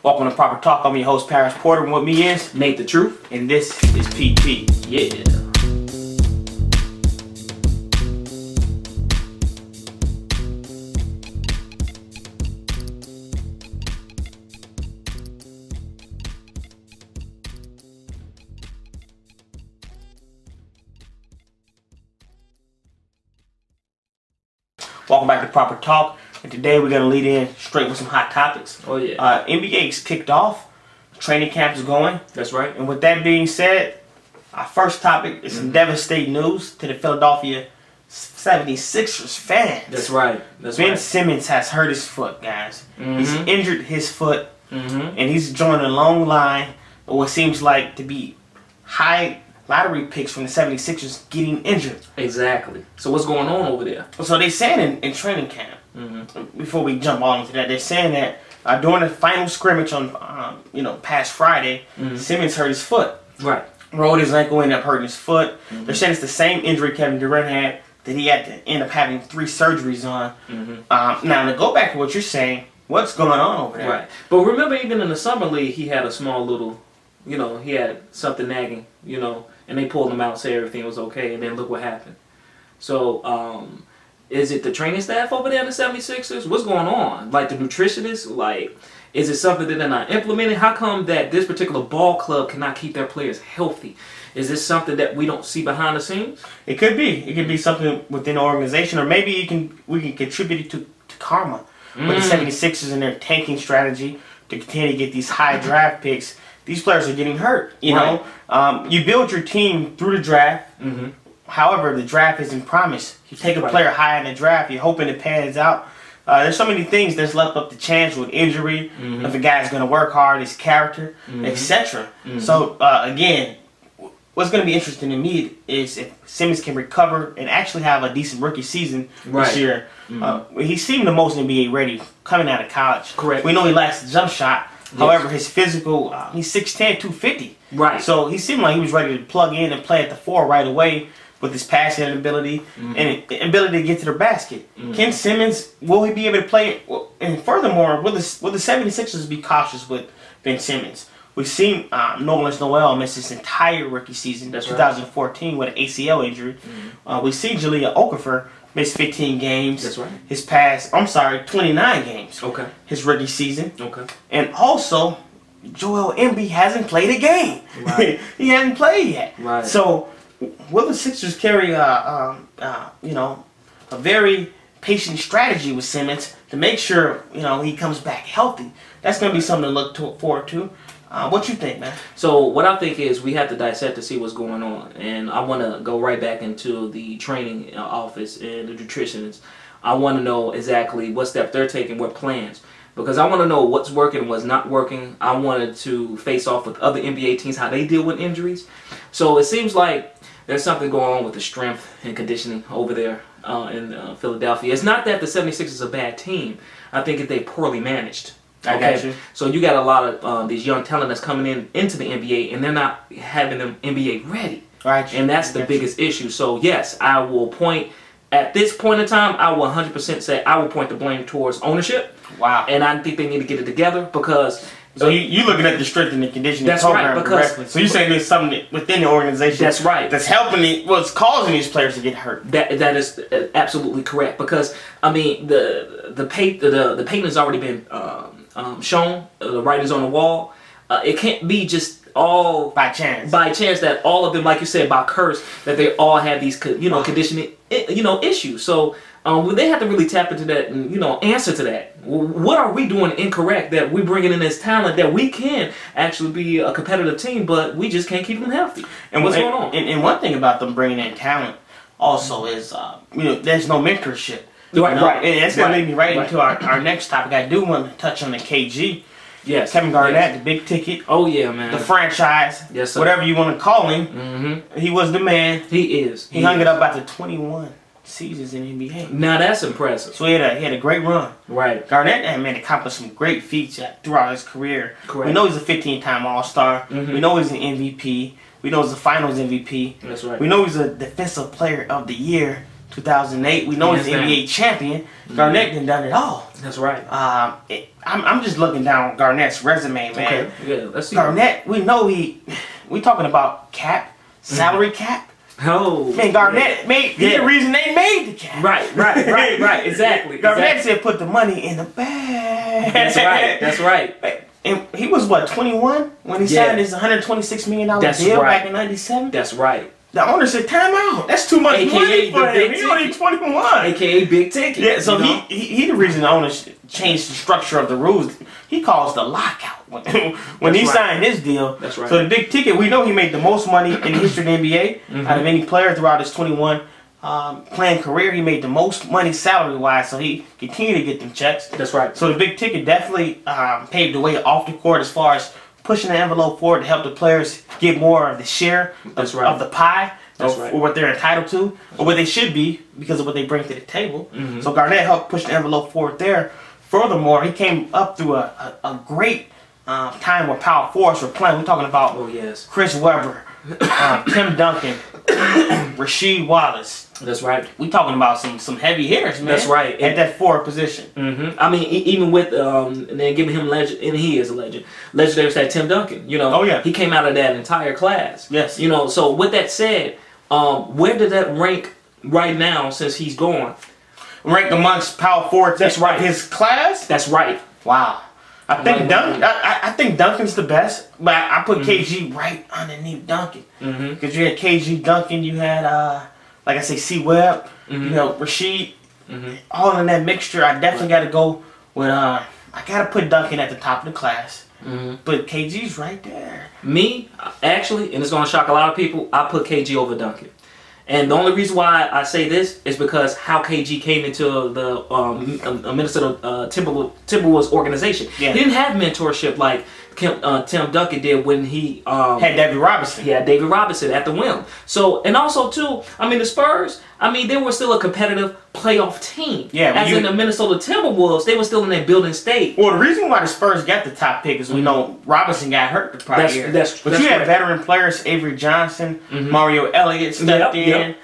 Welcome to Proper Talk. I'm your host, Paris Porter, and with me is Nate the Truth, and this is PP. Yeah. Welcome back to Proper Talk, and today we're going to lead in straight with some hot topics. Oh yeah. NBA's kicked off, training camp is going. That's right. And with that being said, our first topic is some devastating news to the Philadelphia 76ers fans. That's right. Ben Simmons has hurt his foot, guys. He's injured his foot, and he's joined a long line of what seems like to be high lottery picks from the 76ers getting injured. Exactly. So what's going on over there? So they're saying in training camp, before we jump on into that, they're saying that during the final scrimmage on, past Friday, Simmons hurt his foot. Right. Rolled his ankle, ended up hurting his foot. They're saying it's the same injury Kevin Garnett had that he had to end up having 3 surgeries on. Now, to go back to what you're saying, what's going on over there? Right. But remember, even in the summer league, he had a small little, he had something nagging, and they pulled him out and said everything was okay, and then look what happened. So, is it the training staff over there in the 76ers? What's going on? Like the nutritionists? Like, is it something that they're not implementing? How come that this particular ball club cannot keep their players healthy? Is this something that we don't see behind the scenes? It could be. It could be something within the organization, or maybe we can contribute it to karma with the 76ers and their tanking strategy to continue to get these high draft picks. These players are getting hurt, you know. You build your team through the draft. However, the draft isn't promised. You take a player high in the draft, you're hoping it pans out. There's so many things that's left up to chance with injury, if a guy's going to work hard, his character, etc. So, again, what's going to be interesting to me is if Simmons can recover and actually have a decent rookie season this year. He seemed the most NBA ready coming out of college. Correct. We know he lacks the jump shot. However, his physical, he's 6'10", 250. Right. So he seemed like he was ready to plug in and play at the 4 right away with his passing ability and ability to get to the basket. Ken Simmons, will he be able to play? And furthermore, will the 76ers be cautious with Ben Simmons? We've seen Nolan Noel miss his entire rookie season, 2014, with an ACL injury. We've seen Jahlil Okafor miss 15 games. That's right. His past, 29 games. Okay. His rookie season. Okay. And also, Joel Embiid hasn't played a game. Right. He hasn't played yet. Right. So, will the Sixers carry a very patient strategy with Simmons to make sure he comes back healthy? That's going to be something to look forward to. What you think, man? So what I think is we have to dissect to see what's going on, and I want to go right back into the training office and the nutritionists. I want to know exactly what steps they're taking, what plans, because I want to know what's working, what's not working. I wanted to face off with other NBA teams, how they deal with injuries. So it seems like there's something going on with the strength and conditioning over there in Philadelphia. It's not that the 76ers is a bad team. I think that they're poorly managed. I got you. So you got a lot of these young talent that's coming into the NBA, and they're not having them NBA ready. Right. And that's the biggest issue. So yes, I will point, at this point in time, I will 100% say I will point the blame towards ownership. Wow. And I think they need to get it together because... So you looking at the strength and the conditioning program directly. So you're saying there's something within the organization that's helping what's causing these players to get hurt. That is absolutely correct, because I mean the patent has already been shown, the writing's on the wall. It can't be just all by chance that all of them, like you said, by curse, that they all have these conditioning issues. So they have to really tap into that and answer to that. What are we doing incorrect that we bringing in this talent that we can actually be a competitive team, but we just can't keep them healthy? And what's going on? And one thing about them bringing in talent also is there's no mentorship. Right. And that's gonna lead me into our next topic. I do want to touch on the KG. Yes. Kevin Garnett, the big ticket. Oh yeah, man. The franchise. Yes, sir. Whatever you want to call him. He was the man. He is. He hung it up after 21 seasons in the NBA. Now that's impressive. So he had a great run. Right. Garnett, accomplished some great feats throughout his career. Correct. We know he's a 15-time All-Star. We know he's an MVP. We know he's a Finals MVP. That's right. We know he's a Defensive Player of the Year 2008. We know he's an NBA champion. Garnett done done it all. That's right. I'm just looking down Garnett's resume, man. Okay. Yeah, let's see. Garnett, we know we talking about salary cap. Oh, man, Garnett made the reason they made the cap. Right. Exactly. Garnett said put the money in the bag. That's right. And he was what, 21 when he signed his $126 million deal back in '97. That's right. The owner said, "Time out. That's too much money for him. He's only 21." AKA Big Ticket. Yeah, so he the reason the owners changed the structure of the rules. He calls the lockout when he signed his deal. That's right. So the Big Ticket, we know he made the most money in the history of the NBA out of any player throughout his 21 playing career. He made the most money salary wise, so he continued to get them checks. That's right. So the Big Ticket definitely paved the way off the court as far as pushing the envelope forward to help the players get more of the share of the pie or what they're entitled to or what they should be because of what they bring to the table. So Garnett helped push the envelope forward there. Furthermore, he came up through a great time where power forwards were playing. We're talking about Chris Webber, Tim Duncan, Rasheed Wallace. That's right. We talking about some heavy hitters, man. That's right. At that forward position. I mean, even with and then giving him legend, and he is a legend. Legendary stat Tim Duncan. You know. Oh yeah. He came out of that entire class. Yes. You know. So with that said, where did that rank right now since he's gone? Rank amongst power forwards. That's right. His class. That's right. Wow. I think Duncan's the best, but I put KG right underneath Duncan because you had KG, Duncan, you had like I say, C Webb, you know, Rasheed, all in that mixture. I definitely got to go with I got to put Duncan at the top of the class, but KG's right there. Me, actually, and it's gonna shock a lot of people, I put KG over Duncan. And the only reason why I say this is because how KG came into the Minnesota Timberwolves organization. Yeah. He didn't have mentorship like Tim Duncan did when he had David Robinson. He had David Robinson at the whim. So, and also too, I mean the Spurs, I mean they were still a competitive playoff team. Yeah. As in the Minnesota Timberwolves, they were still in their building state. Well, the reason why the Spurs got the top pick is we know Robinson got hurt the prior year. But you had veteran players, Avery Johnson, Mario Elliott stepped in,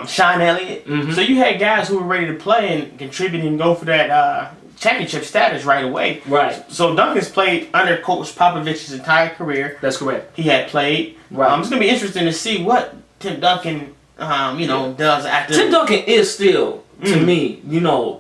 Sean Elliott. So you had guys who were ready to play and contribute and go for that championship status right away. Right. So Duncan's played under Coach Popovich's entire career. That's correct. He had played. Right. It's going to be interesting to see what Tim Duncan, does after. Tim Duncan is still, to me,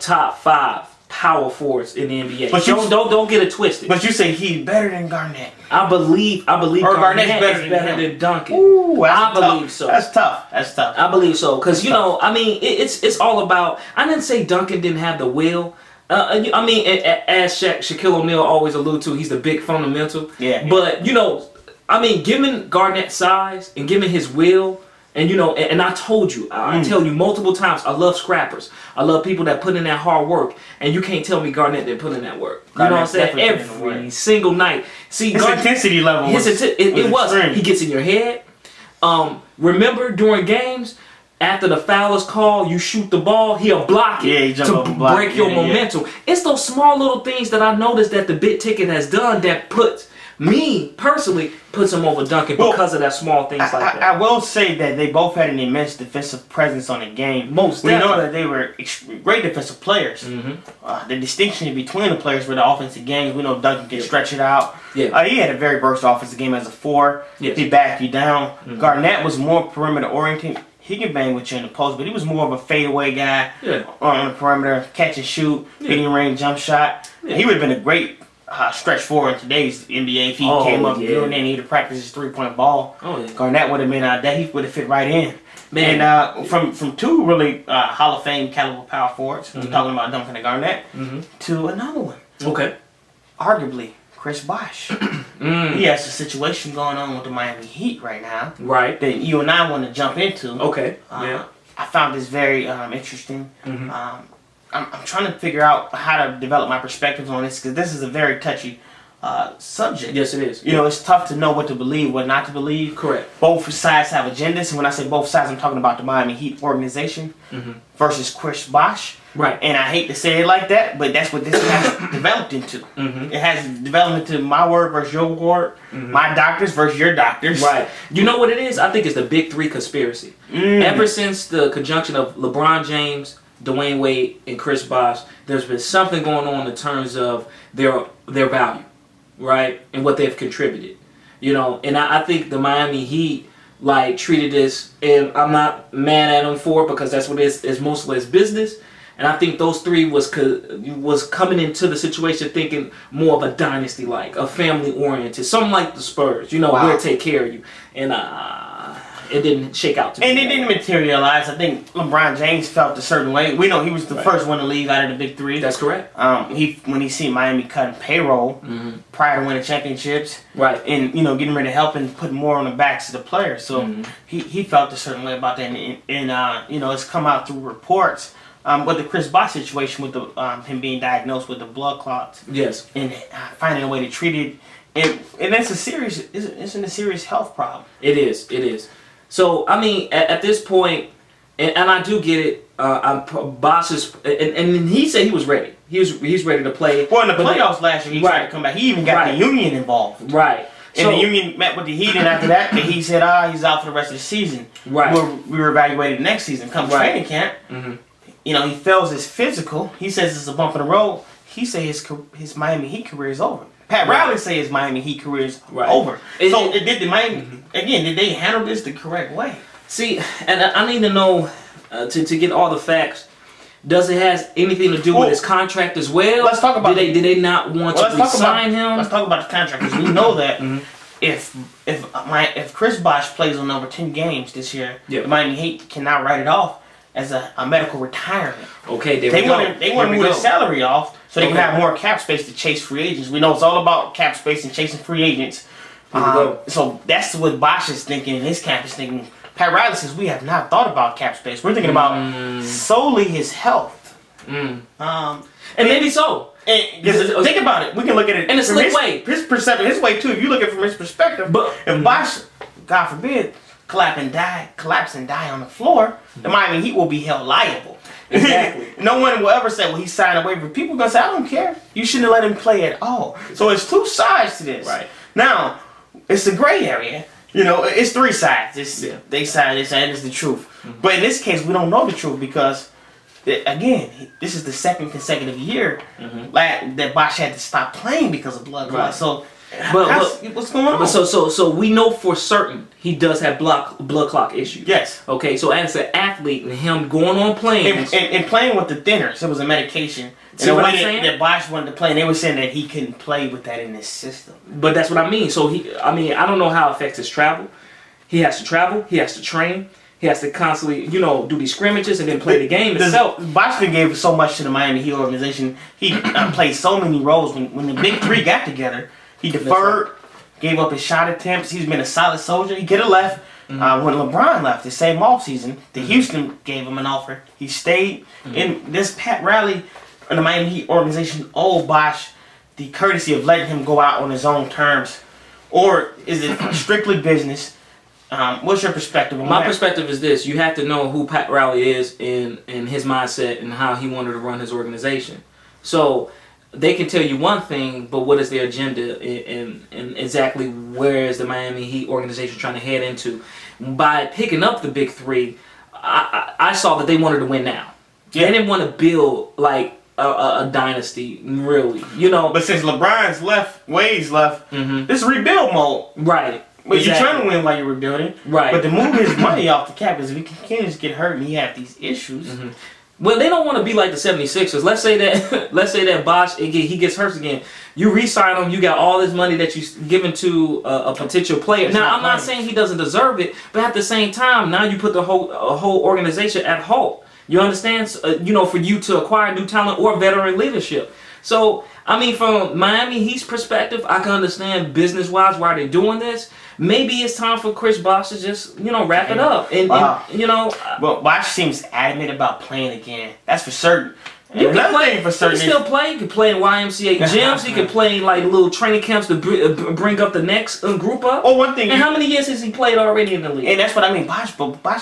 top 5 power forwards in the NBA. But don't get it twisted. But you say he's better than Garnett. I believe Garnett is better than Duncan. Ooh, I believe so. That's tough. I believe so because I mean it's all about. I didn't say Duncan didn't have the will. I mean, as Shaquille O'Neal always allude to, he's the big fundamental. Yeah. But I mean, given Garnett's size and given his will, and and I told you, I tell you multiple times, I love scrappers. I love people that put in that hard work, and you can't tell me Garnett didn't put in that work. You know what I'm saying? Every single night. See, his intensity level. It was. He gets in your head. Remember during games. After the foul is called, you shoot the ball, he'll block it to break your momentum. Yeah. It's those small little things that I noticed that the Big Ticket has done that puts me, personally, puts him over Duncan because of that small things like that. I will say that they both had an immense defensive presence on the game. We know that they were great defensive players. The distinction between the players were the offensive games. We know Duncan can stretch it out. Yeah. He had a very versatile offensive game as a 4. Yes. He backed you down. Garnett was more perimeter oriented. He can bang with you in the post, but he was more of a fadeaway guy on the perimeter, catch and shoot, hitting range jump shot. Yeah. He would have been a great stretch 4 in today's NBA if he came up doing that and he would practice his 3-point ball. Garnett would have been that he would have fit right in. Man. And from 2 really Hall of Fame caliber power forwards, we're talking about Duncan and Garnett, to another one. Okay. Arguably, Chris Bosh. He has a situation going on with the Miami Heat right now. Right. That you and I want to jump into. Okay. I found this very interesting. I'm trying to figure out how to develop my perspectives on this because this is a very touchy subject. Yes, it is. You know, it's tough to know what to believe, what not to believe. Correct. Both sides have agendas. And when I say both sides, I'm talking about the Miami Heat organization versus Chris Bosh. Right. And I hate to say it like that, but that's what this has developed into. It has developed into my word versus your word, my doctors versus your doctors. Right. You know what it is? I think it's the Big Three conspiracy. Ever since the conjunction of LeBron James, Dwayne Wade, and Chris Bosh, there's been something going on in terms of their value, right, and what they've contributed. You know, and I think the Miami Heat like treated this, and I'm not mad at them for it because that's what it is. It's mostly his business. And I think those three was coming into the situation thinking more of a dynasty, like a family oriented, something like the Spurs. You know, we'll take care of you. And it didn't shake out to me. And it didn't materialize. I think LeBron James felt a certain way. We know he was the first one to leave out of the Big Three. That's correct. When he seen Miami cutting payroll prior to winning championships, and you know getting ready to help and put more on the backs of the players. So he felt a certain way about that, and you know it's come out through reports. With the Chris Bosh situation, with the him being diagnosed with the blood clots, yes, and finding a way to treat it, and that's a serious, it's a serious health problem. It is, it is. So I mean, at this point, and I do get it. Bosh is, and he said he was ready. He's ready to play. Well, in the playoffs last year, he tried to come back. He even got the union involved. Right. And the union met with the Heat, and after that, he said, he's out for the rest of the season. Right. We were evaluated next season. Come training camp. You know, he fails his physical. He says it's a bump in the road. He says his Miami Heat career is over. Pat Riley say his Miami Heat career is over. So did the Miami again? Did they handle this the correct way? See, and I need to know to get all the facts. Does it has anything to do with his contract as well? Let's talk about. Did they not want to re-sign him? Let's talk about the contract because we know that if Chris Bosh plays on over 10 games this year, the Miami Heat cannot write it off as a medical retirement. Okay, they want to move his salary off so they can have more cap space to chase free agents. We know it's all about cap space and chasing free agents. So that's what Bosh is thinking and his camp is thinking. Pat Riley says we have not thought about cap space. We're thinking about solely his health. And maybe so. Think about it. We can look at it in a slick way. His perception, his way too. If you look at it from his perspective, but if Bosh, God forbid, collapse and die on the floor, the Miami Heat will be held liable. Exactly. No one will ever say, well, he signed a waiver. People are going to say, I don't care. You shouldn't have let him play at all. So it's two sides to this. Right. Now, it's a gray area. You know, it's three sides. They side, it's the truth. But in this case, we don't know the truth because, again, this is the second consecutive year that Bosh had to stop playing because of blood clots. So, what's going on? So we know for certain he does have blood clot issues. Yes. Okay, so as an athlete and him going on playing and playing with the thinners, it was a medication. See what I'm saying? That Bosh wanted to play, and they were saying that he couldn't play with that in his system. But that's what I mean. So I don't know how it affects his travel. He has to travel. He has to train. He has to constantly, do these scrimmages and then play the game itself. Bosh gave so much to the Miami Heat organization. He played so many roles when the Big Three got together. He deferred, gave up his shot attempts. He's been a solid soldier. He could have left when LeBron left the same offseason. The Houston gave him an offer. He stayed. And this Pat Riley and the Miami Heat organization owed Bosh the courtesy of letting him go out on his own terms. Or is it strictly business? What's your perspective on that? My perspective is this. You have to know who Pat Riley is in his mindset and how he wanted to run his organization. So they can tell you one thing, but what is their agenda and exactly where is the Miami Heat organization trying to head into? By picking up the Big Three, I saw that they wanted to win now. They didn't want to build like a dynasty, really. But since LeBron's left, Wade's left, this is rebuild mode. Right. But you're trying to win while you're rebuilding. Right. But to move his money off the cap is if he continues to get hurt and he have these issues. Well, they don't want to be like the 76ers. Let's say that Bosh, he gets hurt again. You re-sign him, you got all this money that you given to a potential player. Now, I'm not saying he doesn't deserve it, but at the same time, now you put the whole organization at halt. You understand? For you to acquire new talent or veteran leadership. So, I mean, from Miami Heat's perspective, I can understand business-wise why they're doing this. Maybe it's time for Chris Bosh to just, wrap it up. And Well, Bosh seems adamant about playing again. That's for certain. You can play. Thing for certain, he can still play. He can play in YMCA gyms. He can play in like little training camps to bring up the next group up. Well, one thing. And how many years has he played already in the league? And that's what I mean. Bosh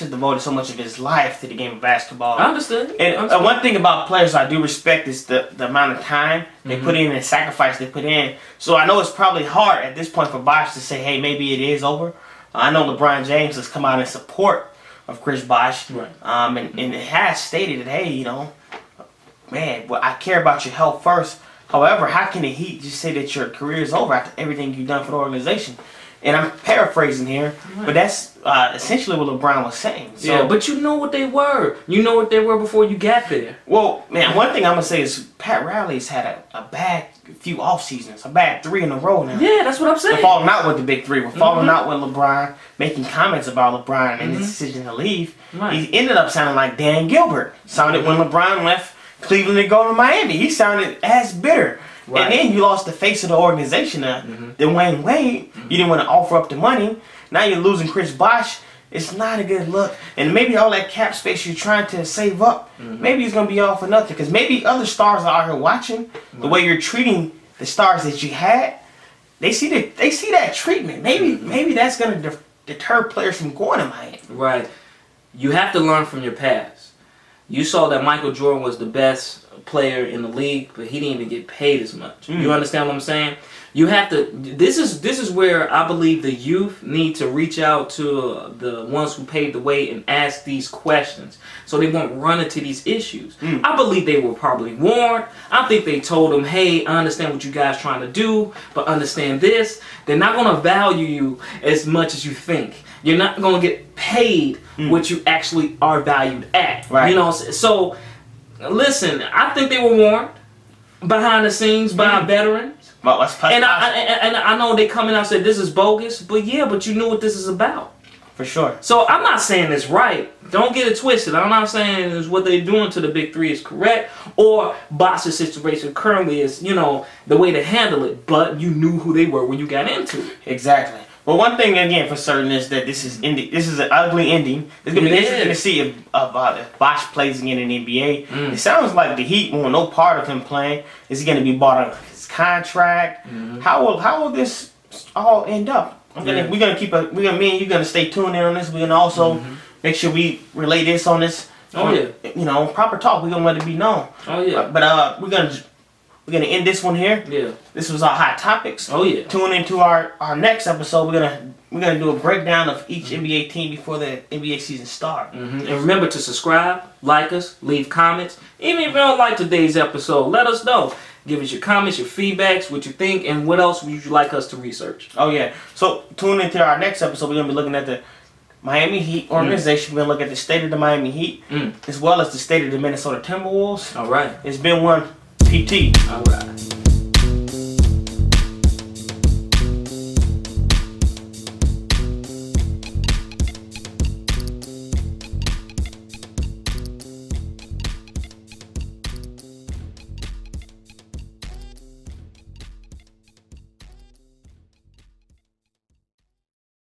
has devoted so much of his life to the game of basketball. I understood. And one thing about players I do respect is the amount of time they put in and sacrifice they put in. So I know it's probably hard at this point for Bosh to say, hey, maybe it is over. I know LeBron James has come out in support of Chris Bosh. Right. And it has stated that, hey, you know, man, well, I care about your health first. However, how can the Heat just say that your career is over after everything you've done for the organization? And I'm paraphrasing here, but that's essentially what LeBron was saying. So, yeah, but you know what they were. You know what they were before you got there. Well, man, one thing I'm going to say is Pat Riley's had a bad few off seasons, a bad 3 in a row now. Yeah, that's what I'm saying. We're falling out with the big 3. We're falling out with LeBron, making comments about LeBron and his decision to leave. Right. He ended up sounding like Dan Gilbert. Sounded when LeBron left Cleveland to go to Miami. He sounded as bitter. Right. And then you lost the face of the organization, Dwayne Wade. You didn't want to offer up the money. Now you're losing Chris Bosh. It's not a good look. And maybe all that cap space you're trying to save up, maybe it's going to be all for nothing. Because maybe other stars are out here watching the way you're treating the stars that you had. They see that treatment. Maybe that's going to deter players from going to Miami. Right. You have to learn from your past. You saw that Michael Jordan was the best player in the league, but he didn't even get paid as much. You understand what I'm saying? You have to. This is where I believe the youth need to reach out to the ones who paved the way and ask these questions, so they won't run into these issues. I believe they were probably warned. I think they told them, "Hey, I understand what you guys trying to do, but understand this: they're not going to value you as much as you think. You're not going to get paid what you actually are valued at." Right. You know, so. Listen, I think they were warned behind the scenes by veterans. Well, and I know they come in and said this is bogus, but yeah, but you knew what this is about. For sure. So I'm not saying it's right. Don't get it twisted. I'm not saying is what they're doing to the big 3 is correct, or Bosh's situation currently is, you know, the way to handle it. But you knew who they were when you got into it. Exactly. But one thing again for certain is that this is an ugly ending. It's gonna be interesting to see if Bosh plays again in the NBA. It sounds like the Heat want no part of him playing. Is he gonna be bought out of his contract? How will this all end up? Me and you're gonna stay tuned in on this. We're gonna also make sure we relay this on this. You know, proper talk. We're gonna let it be known. But we're gonna end this one here. Yeah. This was our hot topics. Tune into our next episode. We're gonna do a breakdown of each NBA team before the NBA season starts. And remember to subscribe, like us, leave comments. Even if you don't like today's episode, let us know. Give us your comments, your feedbacks, what you think, and what else would you like us to research. So tune into our next episode. We're gonna be looking at the Miami Heat organization. We're gonna look at the state of the Miami Heat, as well as the state of the Minnesota Timberwolves. All right. It's been one. PT. All right.